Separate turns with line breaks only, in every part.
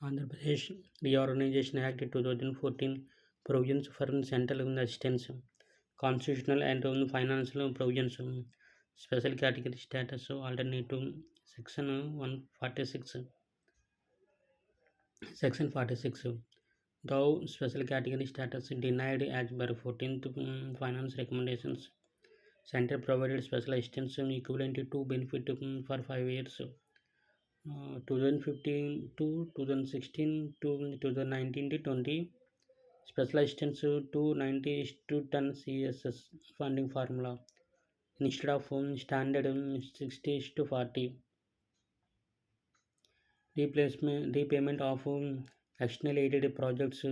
Andhra Pradesh Reorganization Act 2014 provisions for central assistance, constitutional and financial provisions, special category status, alternative section 146, section 46. Though special category status denied as per 14th finance recommendations, center provided special assistance equivalent to benefit for 5 years. 2015 to 2016 to 2019 to 20 special assistance to 90 to 10 CSS funding formula instead of standard 60 to 40 replacement repayment of external aided projects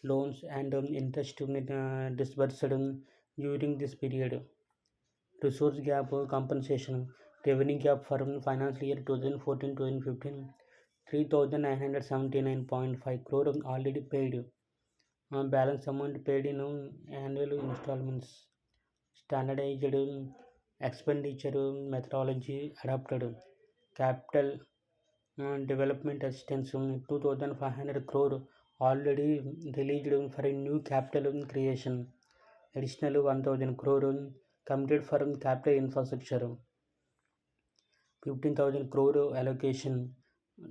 loans and interest disbursed during this period. Resource gap compensation revenue gap for financial year 2014-2015 3,979.5 crore already paid. Balance amount paid in annual installments. Standardized expenditure methodology adopted. Capital development assistance 2,500 crore already released for a new capital creation. Additional 1,000 crore committed for capital infrastructure. 15,000 crore allocation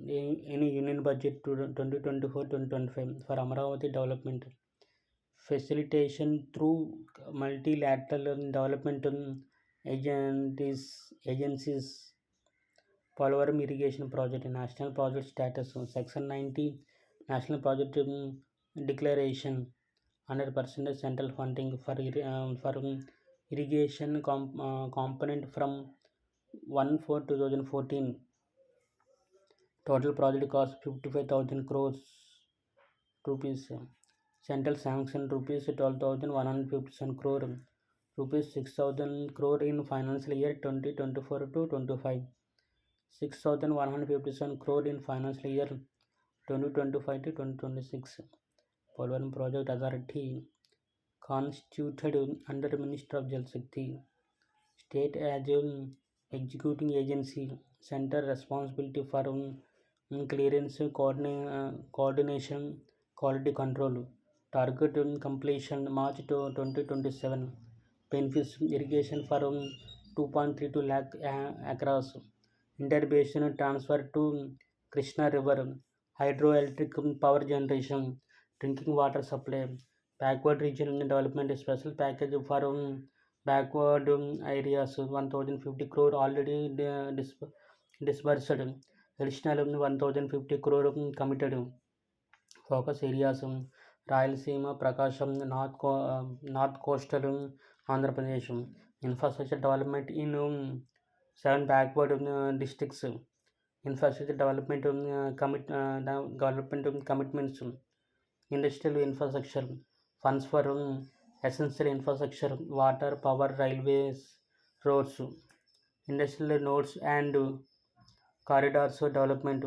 in union budget to 2024-2025 for Amaravati development. Facilitation through multilateral development agencies. Polvaram irrigation project national project status section 90 national project declaration 100% central funding for irrigation component from 1/4/2014. Total project cost 55,000 crores rupees. Central sanction rupees 12,157 crore. Rupees 6,000 crore in financial year 2024 to 25. 6,157 crore in financial year 2025 to 2026. Polvaram Project Authority constituted under Minister of Jal Shakti. State as executing agency. Center responsibility for clearance, coordination, quality control. Target completion March to 2027. Benefits irrigation for 2.32 lakh acres. Interbasin transfer to Krishna River. Hydroelectric power generation. Drinking water supply. Backward regional development special package for backward areas 1050 crore already disbursed. Additional 1050 crore committed. Focus areas Rayalaseema, Prakasham, North Coastal Andhra Pradesh. Infrastructure development in 7 backward districts. Infrastructure development development commitments. Industrial infrastructure funds for essential infrastructure, water, power, railways, roads. Industrial nodes and corridors development.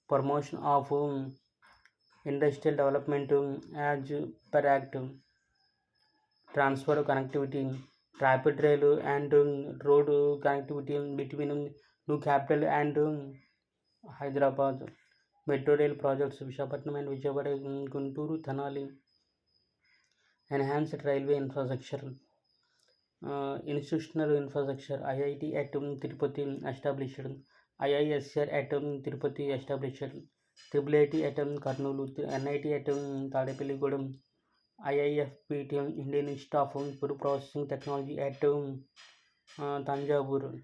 Promotion of industrial development as per act. Transfer connectivity, rapid rail and road connectivity between new capital and Hyderabad. Metro rail projects Visakhapatnam and Vijayawada, Guntur, Thanali. Enhanced railway infrastructure. Institutional infrastructure. IIT at Tirupati established. IISR at Tirupati established. IIIT at Karnool. NIT at Tadepalligudem. IIFPT Indian Institute of Food Processing Technology at Tanjavur.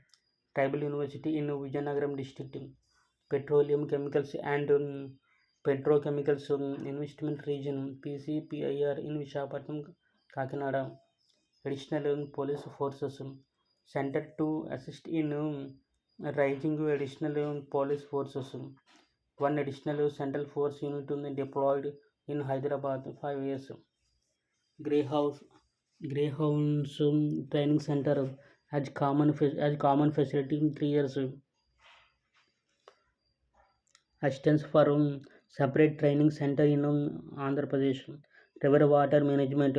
Tribal University in Vijayanagaram district. Petroleum Chemicals and Petrochemicals Investment Region PCPIR in Visakhapatnam, Kakinada. Additional police forces centered to assist in raising additional police forces. One additional central force unit deployed in Hyderabad 5 years. Greyhounds, Greyhounds Training Center as common facility in 3 years. Assistance for separate training center in Andhra Pradesh. River water management,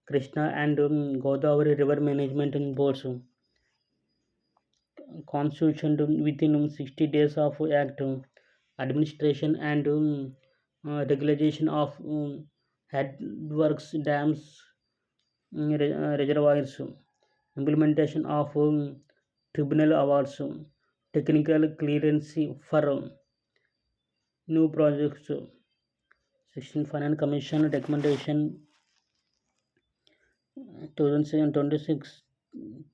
Krishna and Godavari river management boards. Constitution within 60 days of act. administration and regulation of headworks, dams, reservoirs, implementation of tribunal awards, technical clearance for new projects. 16 Finance Commission recommendation 2026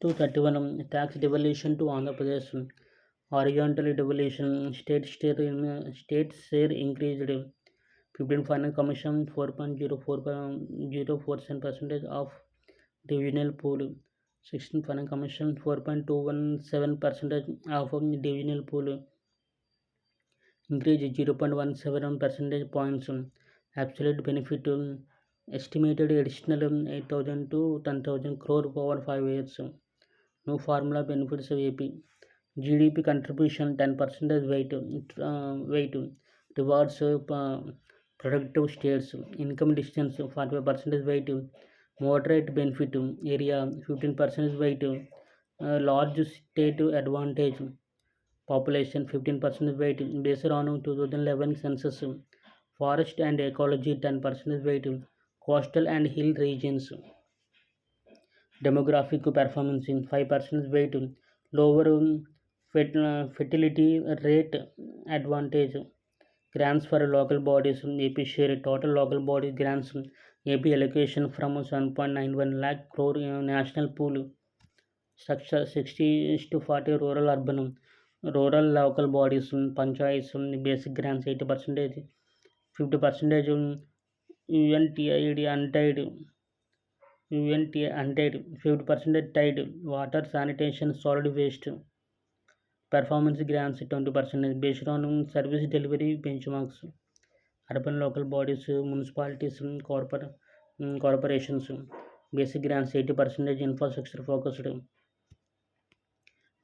to 31 tax devolution to Andhra Pradesh, horizontal devolution, state share increased 15 Finance Commission 4.04% of divisional pool. 16 Finance Commission 4.217% of divisional pool, increase 0.17 percentage points. Absolute benefit estimated additional 8,000 to 10,000 crore over 5 years. No formula benefits of AP. GDP contribution 10% weight rewards productive states. Income distance 45% weight moderate benefit area 15% weight large state advantage population 15% weight based on 2011 census. Forest and ecology 10% weight coastal and hill regions. Demographic performance in 5% weight lower fertility rate advantage. Grants for local bodies AP share total local body grants AP allocation from 7.91 lakh crore national pool structure 60 to 40 rural urban rural local bodies panchayats basic grants 80%, 50% UNTID untied UNT untied 50% tied water sanitation solid waste performance grants 20% based on service delivery benchmarks. Urban local bodies municipalities corporations basic grants 80% infrastructure focused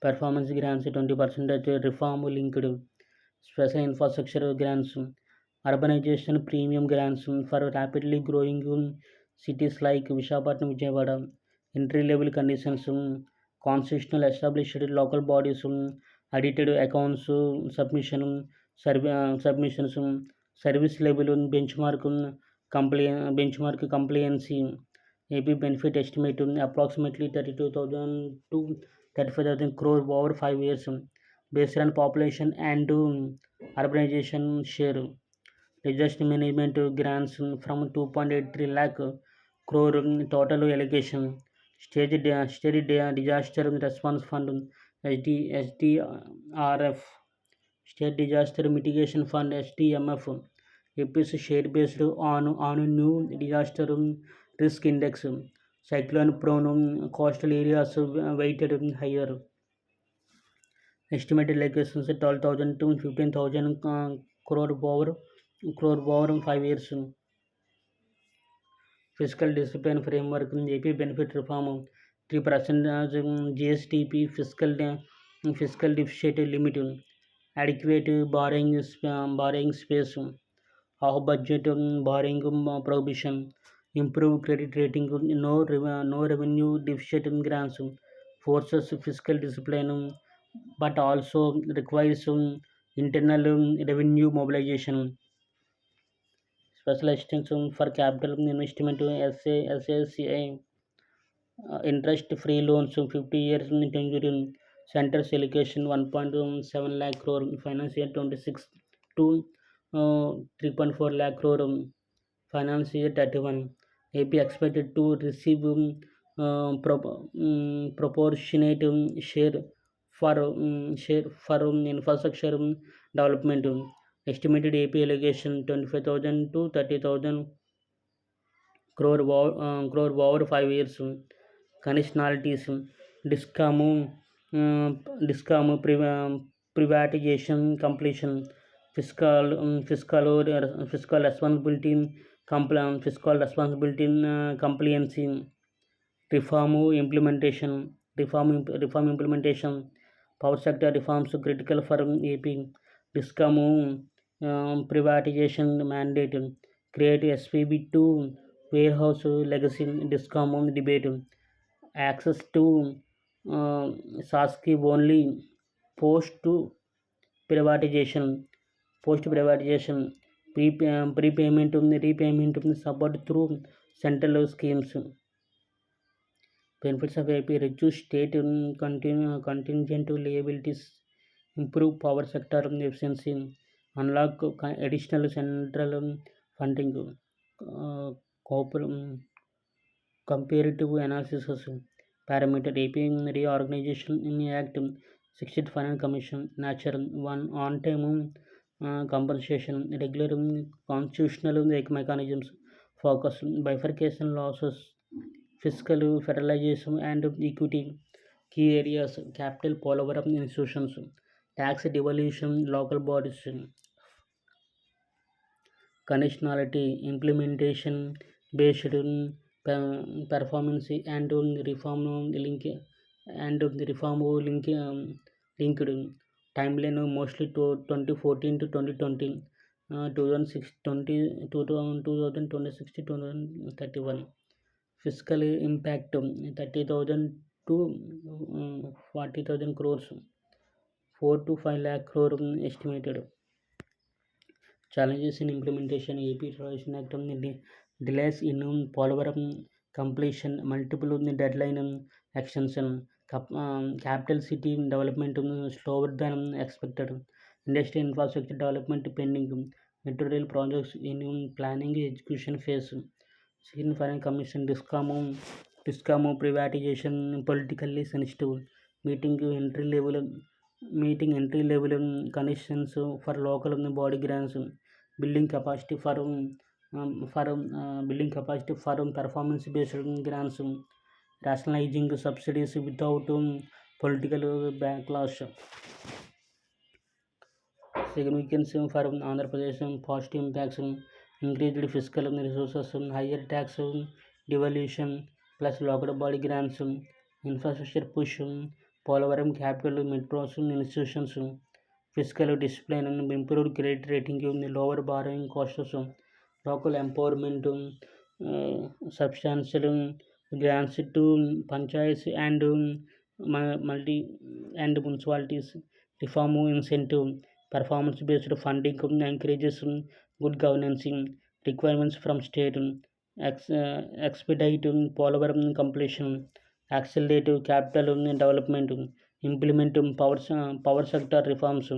performance grants 20% reform linked special infrastructure grants urbanization premium grants for rapidly growing cities like Visakhapatnam, Vijayawada, entry level conditions, constitutional established local bodies, audited accounts, submissions, service level, benchmark compliance, AP benefit estimate approximately 32,000 to 35,000 crore over 5 years based on population and urbanization share. Disaster management grants from 2.83 lakh crore total allocation. State disaster response fund SDRF. State disaster mitigation fund SDMF. APS share based on new disaster risk index. Cyclone prone coastal areas weighted higher. Estimated allocations 12,000 to 15,000 crore over 5 years. Fiscal discipline framework AP benefit reform 3% GSTP fiscal deficit limit adequate borrowing space off budget borrowing prohibition improve credit rating no revenue deficit grants forces fiscal discipline but also requires internal revenue mobilization. Special extension for capital investment SACI interest-free loans 50 years in tenure centers allocation 1.7 lakh crore finance year 26 to 3.4 lakh crore finance year 31. AP expected to receive proportionate share for infrastructure development. Estimated AP allocation 25,000 to 30,000 crore over 5 years. Conditionalities discom uh, discom privatization completion fiscal responsibility compliance reform implementation power sector reforms critical for AP discom privatization mandate create SPB2 warehouse legacy discom debate access to SASKI only post to privatization post-privatization, prepayment, repayment support through central schemes. Benefits of AP: reduce state contingent liabilities, improve power sector efficiency, unlock additional central funding, comparative analysis parameter. AP reorganization in Act 60 Finance Commission, natural one on-time compensation, regular constitutional mechanisms, focus bifurcation losses, fiscal federalization and equity, key areas, capital Polavaram institutions, tax devolution, local bodies, conditionality, implementation based on performance and reform link linked timeline mostly to 2014 to 2020, 2006 20 2026 to 2031. Fiscal impact 30,000 to 40,000 crores, 4 to 5 lakh crore estimated. Challenges in implementation: AP Transition Act delays in Polavaram completion, multiple deadline extension, capital city development slower than expected, industry infrastructure development pending, metro rail projects in planning execution phase, Second Finance Commission, DISCOM privatization politically sensitive, meeting entry level conditions for local body grants, building capacity building capacity for performance based grants, rationalizing subsidies without political backlash. Significance for Andhra Pradesh: positive impacts, increased fiscal resources, higher tax devolution plus local body grants, infrastructure push, Polavaram capital metros institutions, fiscal discipline, improved credit rating, lower borrowing costs, local empowerment, substantial grants to panchayats and multi and municipalities, reform incentive, performance based funding encourages good governance, requirements from state, expedite Polavaram completion, accelerate capital development, implement power sector reforms,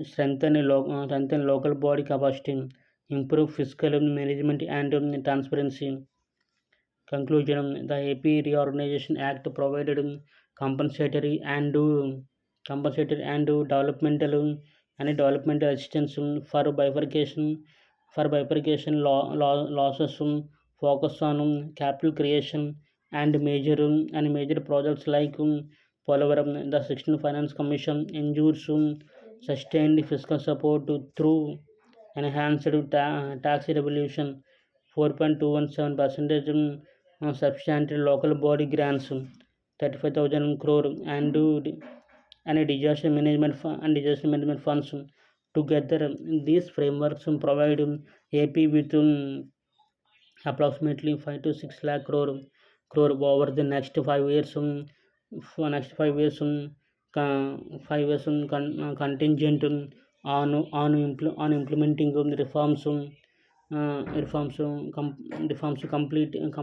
strengthen local body capacity, improve fiscal management and transparency. Conclusion: the AP Reorganization Act provided compensatory and developmental assistance losses, focus on capital creation and major projects like Polavaram. The 16th Finance Commission ensures sustained fiscal support through enhanced tax devolution, 4.217% substantial local body grants, 35,000 crore and disaster management funds. Together, these frameworks provide AP with approximately 5 to 6 lakh crore over the next 5 years. For next 5 years, 5 years contingent on implementing reforms.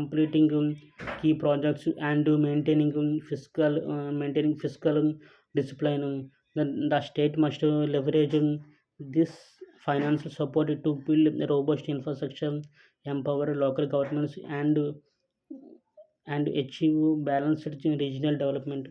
Completing key projects and maintaining fiscal discipline. The state must leverage this financial support to build a robust infrastructure, empower local governments, and achieve balanced regional development.